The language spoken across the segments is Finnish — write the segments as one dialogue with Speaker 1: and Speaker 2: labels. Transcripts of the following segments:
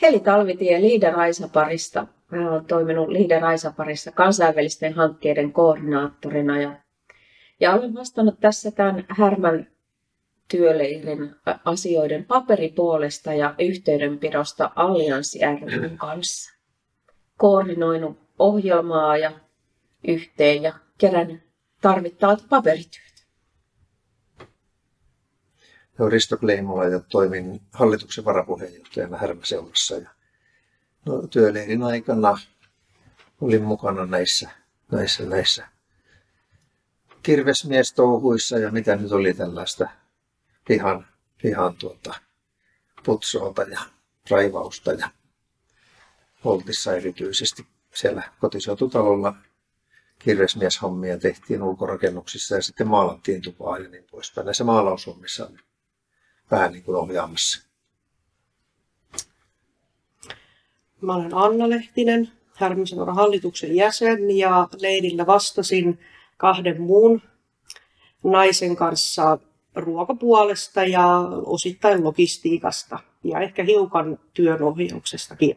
Speaker 1: Heli Talvitie Leader-Aisa-parista. Mä olen toiminut Leader-Aisa-parissa kansainvälisten hankkeiden koordinaattorina ja olen vastannut tässä tämän Härmän työleirin asioiden paperipuolesta ja yhteydenpidosta Allianssi ry:n kanssa. Koordinoinut ohjelmaa ja yhteen ja kerännyt tarvittavat paperityöt.
Speaker 2: Risto Kleimola ja toimin hallituksen varapuheenjohtajana Härmäseurassa. Työleirin aikana olin mukana näissä kirvesmiestouhuissa ja mitä nyt oli tällaista pihan putsoota ja raivausta ja Voltissa erityisesti siellä kotiseututalolla kirvesmieshommia tehtiin ulkorakennuksissa ja sitten maalattiin tupaa ja niin poispäin. Näissä maalaushommissa oli vähän niin kuin ohjaamassa.
Speaker 3: Mä olen Anna Lehtinen, Härmäseuran hallituksen jäsen ja leirillä vastasin 2 muun naisen kanssa ruokapuolesta ja osittain logistiikasta ja ehkä hiukan työnohjauksestakin.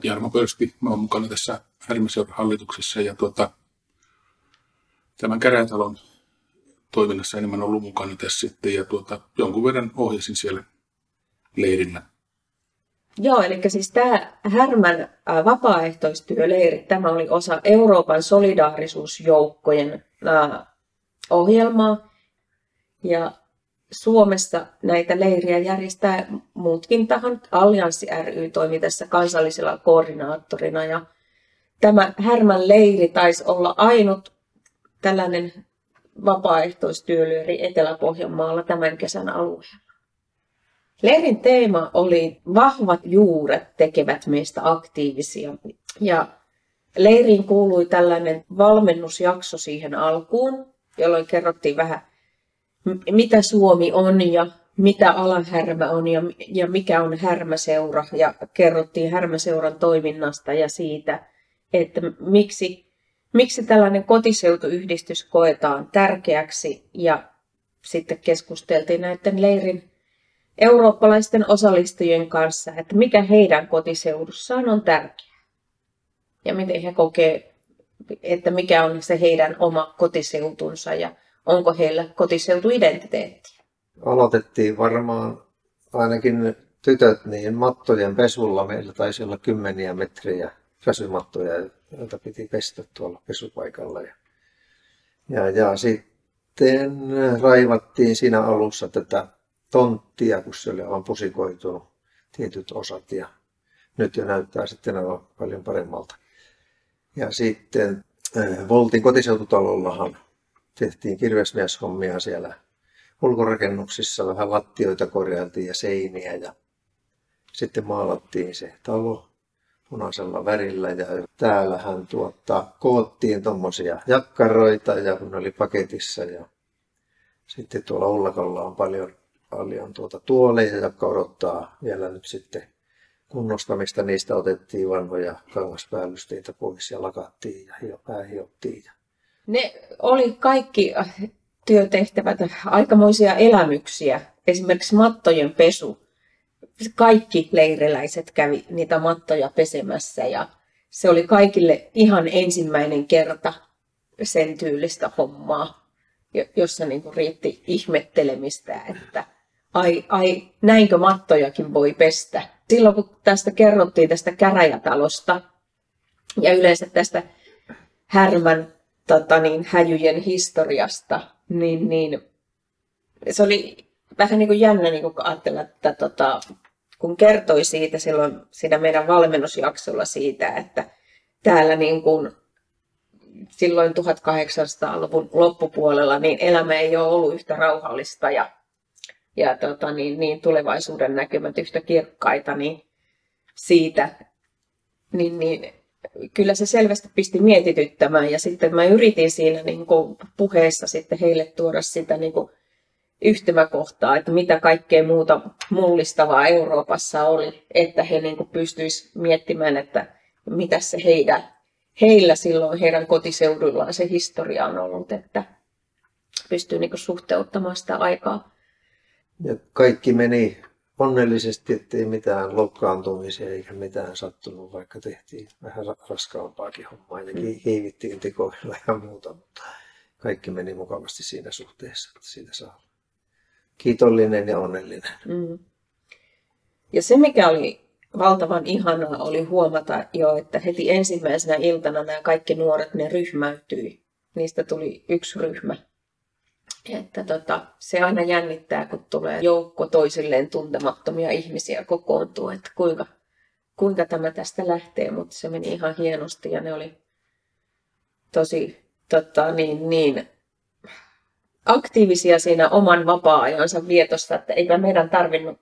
Speaker 4: Jarmo Pölsti, mä olen mukana tässä Härmäseuran hallituksessa ja tämän käräjätalon toiminnassa enemmän ollut mukana tässä sitten ja jonkun verran ohjasin siellä leirillä.
Speaker 1: Joo, eli siis tämä Härmän vapaaehtoistyöleiri, tämä oli osa Euroopan solidaarisuusjoukkojen ohjelmaa. Ja Suomessa näitä leiriä järjestää muutkin tahot. Allianssi ry toimi tässä kansallisella koordinaattorina. Ja tämä Härmän leiri taisi olla ainut tällainen vapaaehtoistyöleiri Etelä-Pohjanmaalla tämän kesän alueella. Leirin teema oli vahvat juuret tekevät meistä aktiivisia. Ja leiriin kuului tällainen valmennusjakso siihen alkuun, jolloin kerrottiin vähän, mitä Suomi on ja mitä Ala-Härmä on ja mikä on Härmäseura. Ja kerrottiin Härmäseuran toiminnasta ja siitä, että miksi tällainen kotiseutuyhdistys koetaan tärkeäksi. Ja sitten keskusteltiin näiden leirin eurooppalaisten osallistujien kanssa, että mikä heidän kotiseudussaan on tärkeää. Ja miten he kokee, että mikä on se heidän oma kotiseutunsa ja onko heillä kotiseutuidentiteettiä.
Speaker 2: Aloitettiin varmaan ainakin tytöt niin mattojen pesulla. Meillä taisi olla 10 metriä pesumattoja, joita piti pestä tuolla pesupaikalla. Ja sitten raivattiin siinä alussa tätä tonttia, kun se oli aivan pusikoitunut tietyt osat ja nyt jo näyttää sitten aivan paljon paremmalta. Ja sitten Voltin kotiseututalollahan tehtiin kirvesmieshommia siellä ulkorakennuksissa, vähän lattioita korjailtiin ja seiniä ja sitten maalattiin se talo punaisella värillä ja täällähän koottiin tommosia jakkaroita ja kun ne oli paketissa ja sitten tuolla Ullakolla on paljon tuoleja, jotka odottaa vielä nyt sitten kunnostamista. Niistä otettiin vanhoja kangaspäällysteitä pois ja lakattiin ja päähiottiin.
Speaker 1: Ne oli kaikki työtehtävät aikamoisia elämyksiä. Esimerkiksi mattojen pesu. Kaikki leiriläiset kävi niitä mattoja pesemässä ja se oli kaikille ihan ensimmäinen kerta sen tyylistä hommaa, jossa niin kuin riitti ihmettelemistä, että ai, näinkö mattojakin voi pestä. Silloin kun tästä kerrottiin tästä käräjätalosta ja yleensä tästä Härmän häjyjen historiasta, niin se oli vähän niin kuin jännä niin kuin ajatella, että kun kertoi siitä silloin siinä meidän valmennusjaksolla siitä, että täällä niin kuin silloin 1800-luvun loppupuolella niin elämä ei ole ollut yhtä rauhallista ja tulevaisuuden näkymät yhtä kirkkaita, niin siitä niin kyllä se selvästi pisti mietityttämään ja sitten mä yritin siinä niin kuin puheessa sitten heille tuoda sitä niin kuin yhtymäkohtaa, että mitä kaikkea muuta mullistavaa Euroopassa oli, että he niin kuin pystyisivät miettimään, että mitä se heillä silloin heidän kotiseudullaan se historia on ollut, että pystyy niin kuin suhteuttamaan sitä aikaa.
Speaker 2: Ja kaikki meni onnellisesti, ettei mitään loukkaantumisia eikä mitään sattunut, vaikka tehtiin vähän raskaampaakin hommaa ja hiivittiin tekoilla ja muuta, mutta kaikki meni mukavasti siinä suhteessa, että siitä saa kiitollinen ja onnellinen.
Speaker 1: Ja se, mikä oli valtavan ihanaa, oli huomata jo, että heti ensimmäisenä iltana nämä kaikki nuoret, ne ryhmäytyi. Niistä tuli yksi ryhmä. Että se aina jännittää, kun tulee joukko toisilleen tuntemattomia ihmisiä kokoontuu, että kuinka tämä tästä lähtee, mutta se meni ihan hienosti ja ne oli tosi aktiivisia siinä oman vapaa-ajansa vietossa, että eipä meidän tarvinnut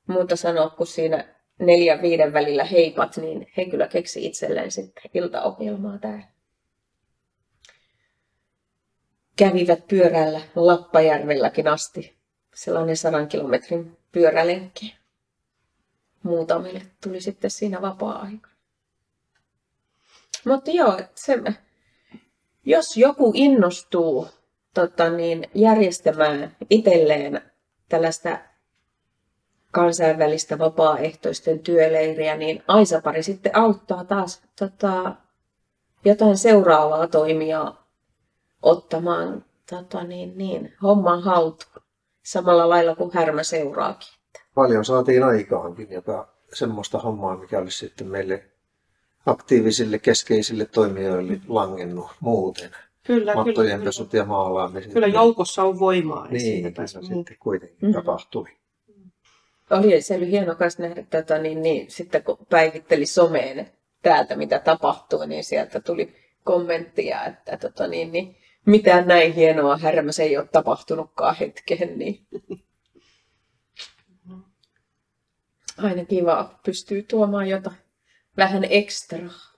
Speaker 1: muuta sanoa kuin siinä 4-5 välillä heipat, niin he kyllä keksi itselleen sitten iltaohjelmaa täällä. Kävivät pyörällä Lappajärvelläkin asti. Sellainen 100 kilometrin pyörälenkki. Muutamille tuli sitten siinä vapaa-aika. Mutta joo, jos joku innostuu järjestämään itselleen tällaista kansainvälistä vapaaehtoisten työleiriä, niin Aisa-pari sitten auttaa taas jotain seuraavaa toimijaa ottamaan homman haltuun. Samalla lailla kuin Härmä seuraakin.
Speaker 2: Paljon saatiin aikaankin, joka semmoista hommaa, mikä olisi sitten meille aktiivisille keskeisille toimijoille langennut muuten.
Speaker 3: Kyllä,
Speaker 2: mattojen pesut ja maalaamiset.
Speaker 3: Kyllä joukossa on voimaa.
Speaker 2: Niin, sitten kuitenkin tapahtui.
Speaker 1: Se oli hieno myös nähdä, sitten kun päivitteli someen täältä, mitä tapahtui, niin sieltä tuli kommenttia, että mitään näin hienoa Härmässä ei ole tapahtunutkaan hetkeen. Niin. Aina kiva, pystyy tuomaan jotain vähän ekstraa.